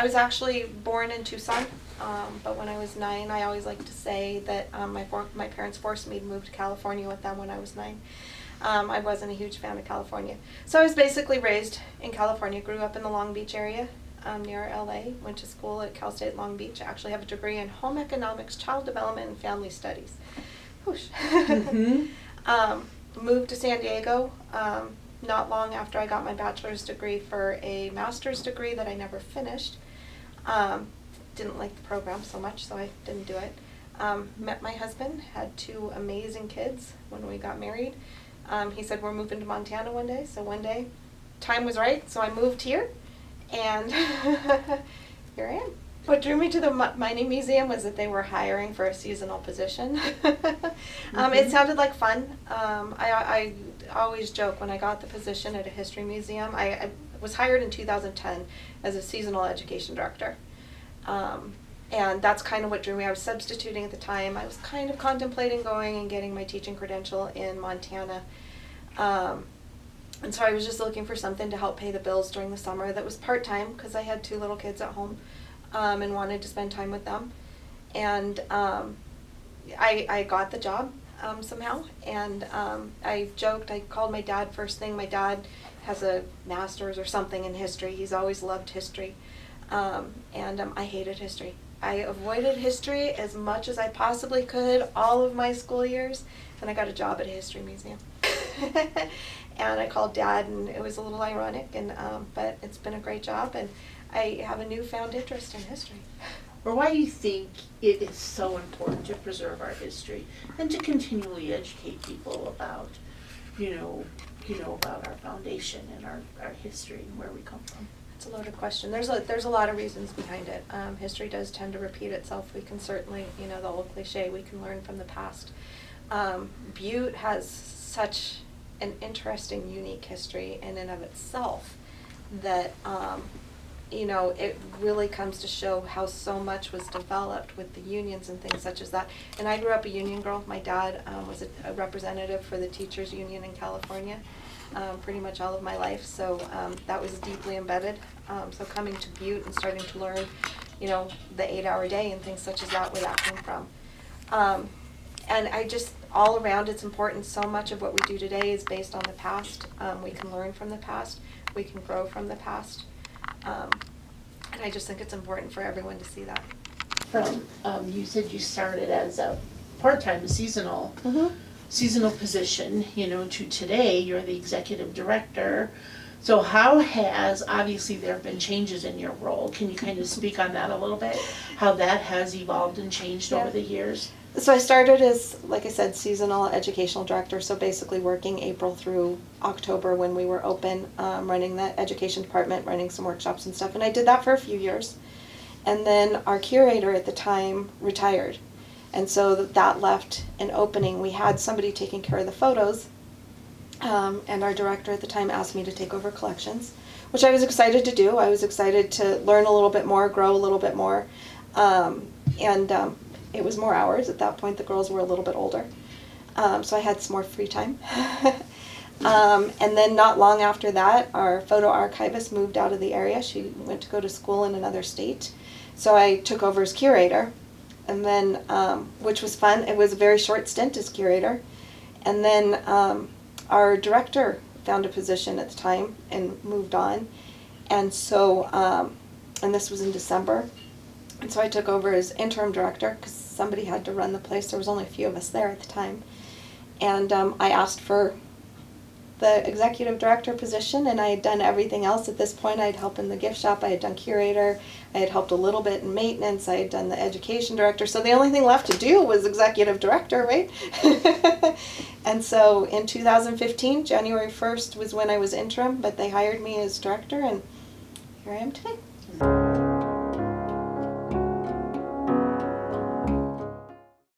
was actually born in Tucson, but when I was 9, I always like to say that my parents forced me to move to California with them when I was 9. I wasn't a huge fan of California. So I was basically raised in California, grew up in the Long Beach area near LA, went to school at Cal State Long Beach. I actually have a degree in home economics, child development, and family studies. Whoosh. Moved to San Diego not long after I got my bachelor's degree for a master's degree that I never finished. Didn't like the program so much, so I didn't do it. Met my husband, had 2 amazing kids when we got married. He said, we're moving to Montana one day, so one day time was right, so I moved here, and here I am. What drew me to the mining museum was that they were hiring for a seasonal position. It sounded like fun. I always joke when I got the position at a history museum. I was hired in 2010 as a seasonal education director. And that's kind of what drew me. I was substituting at the time. I was kind of contemplating going and getting my teaching credential in Montana. And so I was just looking for something to help pay the bills during the summer that was part-time because I had 2 little kids at home and wanted to spend time with them. And I got the job somehow. And I joked, I called my dad first thing. My dad has a master's or something in history. He's always loved history. And I hated history. I avoided history as much as I possibly could all of my school years, and I got a job at a history museum. And I called Dad, and it was a little ironic, and but it's been a great job, and I have a newfound interest in history. Or why do you think it is so important to preserve our history and to continually educate people about, about our foundation and our history and where we come from? It's a loaded question. There's a lot of reasons behind it. History does tend to repeat itself. We can certainly, the old cliche, we can learn from the past. Butte has such an interesting, unique history in and of itself that, it really comes to show how so much was developed with the unions and things such as that. And I grew up a union girl. My dad was a representative for the teachers union in California. Pretty much all of my life, so that was deeply embedded. So coming to Butte and starting to learn, the 8-hour day and things such as that, where that came from. And I just, all around, it's important. So much of what we do today is based on the past. We can learn from the past. We can grow from the past. And I just think it's important for everyone to see that. You said you started as a part-time seasonal position, to today you're the executive director. So how obviously there have been changes in your role. Can you kind of speak on that a little bit? How that has evolved and changed over the years? So I started as, like I said, seasonal educational director, so basically working April through October when we were open, running the education department, running some workshops and stuff, and I did that for a few years. And then our curator at the time retired. And so that left an opening. We had somebody taking care of the photos, and our director at the time asked me to take over collections, which I was excited to do. I was excited to learn a little bit more, grow a little bit more, and it was more hours. At that point, the girls were a little bit older, so I had some more free time. And then not long after that, our photo archivist moved out of the area. She went to go to school in another state, so I took over as curator. And then, which was fun. It was a very short stint as curator. And then our director found a position at the time and moved on. And so, and this was in December. And so I took over as interim director because somebody had to run the place. There was only a few of us there at the time. And I asked for the executive director position, and I had done everything else at this point. I had helped in the gift shop, I had done curator, I had helped a little bit in maintenance, I had done the education director, so the only thing left to do was executive director, right? And so in 2015, January 1st was when I was interim, but they hired me as director, and here I am today.